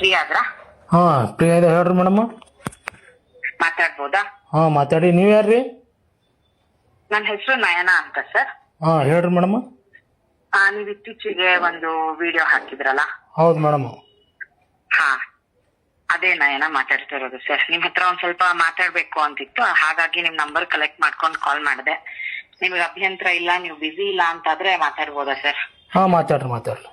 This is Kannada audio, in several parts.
ಫ್ರೀ ಆದ್ರ ಹಾ ಫ್ರೀ ಇದೆ ಹೇಳ್ರಿ ಮೇಡಮ್. ಮಾತಾಡ್ಬೋದಾ? ಹಾ ಮಾತಾಡಿ. ನೀವ್ ಯಾರ್ರಿ? ನನ್ನ ಹೆಸರು ನಯನ ಅಂತ ಸರ್. ಹಾ ಹೇಳ್ರಿ ಮೇಡಮ್. ನೀವ್ ಇತ್ತೀಚೆಗೆ ಒಂದು ವಿಡಿಯೋ ಹಾಕಿದ್ರಲ್ಲ? ಹೌದು ಮೇಡಮ್. ಹಾ, ಅದೇ ನಯನ ಮಾತಾಡ್ತಾ ಇರೋದು ಸರ್. ನಿಮ್ ಹತ್ರ ಒಂದ್ ಸ್ವಲ್ಪ ಮಾತಾಡ್ಬೇಕು ಅಂತಿತ್ತು, ಹಾಗಾಗಿ ನಿಮ್ ನಂಬರ್ ಕಲೆಕ್ಟ್ ಮಾಡ್ಕೊಂಡು ಕಾಲ್ ಮಾಡಿದೆ. ನಿಮ್ಗೆ ಅಭ್ಯಂತರ ಇಲ್ಲ, ನೀವು ಬಿಸಿ ಇಲ್ಲ ಅಂತಾದ್ರೆ ಮಾತಾಡ್ಬೋದಾ ಸರ್? ಹಾ ಮಾತಾಡ್ರಿ.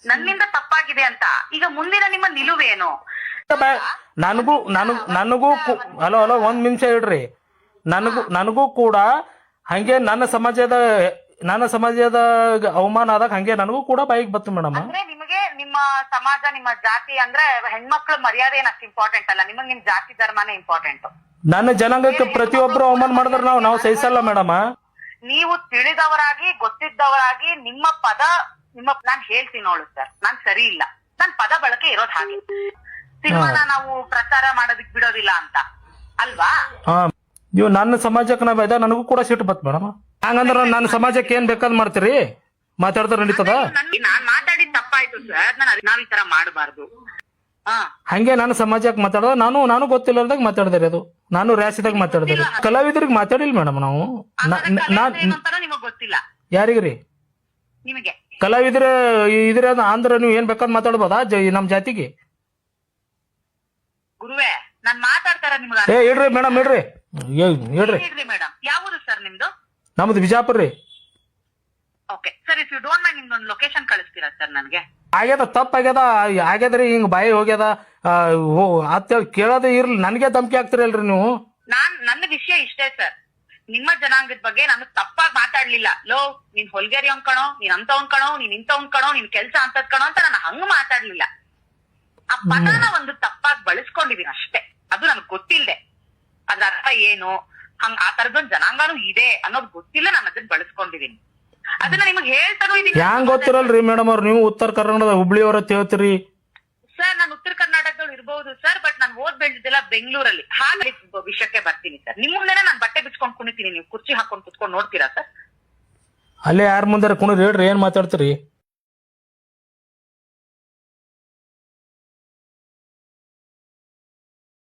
ನನ್ನಿಂದ ತಪ್ಪಾಗಿದೆ ಅಂತ ಈಗ ಮುಂದಿನ ನಿಮ್ಮ ನಿಲುವೇನು? ನನಗೂ ಹಲೋ ಒಂದ್ ನಿಮಿಷ ಹೇಳ್ರಿ. ನನಗೂ ಕೂಡ ಹಂಗೆ ನನ್ನ ಸಮಾಜದ ಅವಮಾನ ಆದಾಗ ಹಂಗೆ ನನಗೂ ಕೂಡ ಬೈಕ್ ಬತ್ತು ಮೇಡಮ್. ಅಂದ್ರೆ ನಿಮಗೆ ನಿಮ್ಮ ಸಮಾಜ, ನಿಮ್ಮ ಜಾತಿ ಅಂದ್ರೆ ಹೆಣ್ಮಕ್ಳ ಮರ್ಯಾದೆ ಏನಷ್ಟು ಇಂಪಾರ್ಟೆಂಟ್ ಅಲ್ಲ, ನಿಮಗ್ ನಿಮ್ ಜಾತಿ ಧರ್ಮನೇ ಇಂಪಾರ್ಟೆಂಟ್. ನನ್ನ ಜನಾಂಗಕ್ಕೆ ಪ್ರತಿಯೊಬ್ರು ಅವಮಾನ ಮಾಡಿದ್ರೆ ನಾವು ಸಹಿಸಲ್ಲ ಮೇಡಮ್. ನೀವು ತಿಳಿದವರಾಗಿ ಗೊತ್ತಿದ್ದವರಾಗಿ ನಿಮ್ಮ ನಾನ್ ಹೇಳ್ತೀನಿ ನೋಡು ಸರ್, ನಾನ್ ಸರಿ ಇಲ್ಲ, ನನ್ ಪದ ಬಳಕೆ ಇರೋದ್ ಹಾಗೆ. ಸಿನಿಮಾನ ನಾವು ಪ್ರಚಾರ ಮಾಡೋದಕ್ ಬಿಡೋದಿಲ್ಲ ಅಂತ ಅಲ್ವಾ? ನೀವು ನನ್ನ ಸಮಾಜಕ್ಕೆ ನಾವ್ ಇದ್ದಾಗ ನನಗೂ ಕೂಡ ಸಿಟ್ಟು ಬತ್ ಮೇಡಮ್. ಹಂಗಂದ್ರ ನನ್ನ ಸಮಾಜಕ್ಕೆ ಏನ್ ಬೇಕಾದ್ ಮಾಡ್ತೀರಿ? ಮಾತಾಡ್ತಾರ ನಡೀತದ? ನಾನ್ ಮಾತಾಡಿದ್ ತಪ್ಪಾಯ್ತು ಸರ್, ನಾವ್ ಈ ತರ ಮಾಡಬಾರ್ದು. ಹಂಗೆ ನಾನು ಸಮಾಜಕ್ಕೆ ಮಾತಾಡೋದು, ನಾನು ಗೊತ್ತಿಲ್ಲದಾಗ ಮಾತಾಡ್ದಿರಿ. ಅದು ನಾನು ರ್ಯಾಸಿದಾಗ ಮಾತಾಡ್ದಿರಿ. ಕಲಾವಿದರಿಗೆ ಮಾತಾಡಿಲ್ ಮೇಡಮ್ ನಾವು. ನಿಮಗ್ ಗೊತ್ತಿಲ್ಲ ಯಾರಿಗ್ರಿ? ನಿಮಗೆ ಕಲಾವಿದ್ರ ಇದ್ರ ಅಂದ್ರ ನೀವು ಏನ್ ಬೇಕಾದ್ ಮಾತಾಡ್ಬೋದಾ ನಮ್ ಜಾತಿಗೆ? ಗುರುವೇ, ನಾನ್ ಮಾತಾಡ್ತಾರ ನಿಮ್ಗೆ. ಹೇಳ್ರಿ ಮೇಡಮ್, ಹೇಳ್ರಿ. ಮೇಡಮ್, ಯಾವುದು ಸರ್ ನಿಮ್ದು? ನಮ್ದು ಬಿಜಾಪುರ್ ರೀ. Okay sir, if you don't mind ನಿಮ್ದೊಂದು ಲೊಕೇಶನ್ ಕಳಿಸ್ತೀರಾ ಸರ್ ನನ್ಗೆ? ಆಗ್ಯದ, ಆಗ್ಯದ್ರಿ, ಹಿಂಗ್ ಬಾಯಿ ಹೋಗ್ಯದ ಅಂತೇಳಿ ಕೇಳೋದೇ ಇರ್ಲಿ. ನನ್ಗೆ ಧಮಕಿ ಹಾಕ್ತಿರಲ್ರಿ ನೀವು. ನನ್ನ ವಿಷಯ ಇಷ್ಟೇ ಸರ್, ನಿಮ್ಮ ಜನಾಂಗದ ಬಗ್ಗೆ ನಾನು ತಪ್ಪಾಗಿ ಮಾತಾಡ್ಲಿಲ್ಲ. ನೀನ್ ಹೊಲ್ಗೇರಿ ಕಣೋ, ನೀನ್ ಅಂತವನ್ ಕಣೋ, ನೀನ್ ಇಂಥವನ್ ಕಣೋ, ನಿನ್ ಕೆಲ್ಸ ಅಂತದ್ ಕಣೋ ಅಂತ ನಾನು ಹಂಗ ಮಾತಾಡ್ಲಿಲ್ಲ. ಆ ಪದನ ಒಂದು ತಪ್ಪಾಗಿ ಬಳಸ್ಕೊಂಡಿದೀನಿ ಅಷ್ಟೇ. ಅದು ನನಗ್ ಗೊತ್ತಿಲ್ಲದೆ ಅದ್ರ ಅರ್ಥ ಏನು, ಆ ತರದೊಂದ್ ಜನಾಂಗನೂ ಇದೆ ಅನ್ನೋದು ಗೊತ್ತಿಲ್ಲ, ನಾನು ಅದನ್ನ ಬಳಸ್ಕೊಂಡಿದೀನಿ. ಅದನ್ನ ನಿಮಗ್ ಹೇಳ್ತಾನೂ ಇದೀನಿ. ಹ್ಯಾಂಗ್ ಗೊತ್ತಿರಲ್ರಿ ಮೇಡಮ್ ಅವ್ರು? ನೀವು ಉತ್ತರ ಕರ್ನಾಟಕದ ಹುಬ್ಳಿಯವ್ರ ಹೇಳ್ತೀರಿ ಸರ್. ನಾನು ಉತ್ತರ ಕರ್ನಾಟಕದವ್ರು ಇರ್ಬಹುದು ಸರ್, ಬಟ್ ನಾನು ಓದ್ ಬೆಳೆದಿದ್ದೆಲ್ಲ ಬೆಂಗಳೂರಲ್ಲಿ. ಹಾಗೆ ವಿಷಯಕ್ಕೆ ಬರ್ತೀನಿ ಸರ್. ನಿಮ್ ಮುಂದೆನೆ ನಾನು ಬಟ್ಟೆ ಬಿಚ್ಕೊಂಡ್ ಕುಣಿತೀನಿ, ನೀವು ಕುರ್ಚಿ ಹಾಕೊಂಡ್ ಕುತ್ಕೊಂಡ್ ನೋಡ್ತೀರಾ ಸರ್? ಅಲ್ಲೇ ಯಾರ ಮುಂದಾರ ಕುಣಿದ್ರಿ? ಹೇಳ್ರಿ, ಏನ್ ಮಾತಾಡ್ತೀರಿ?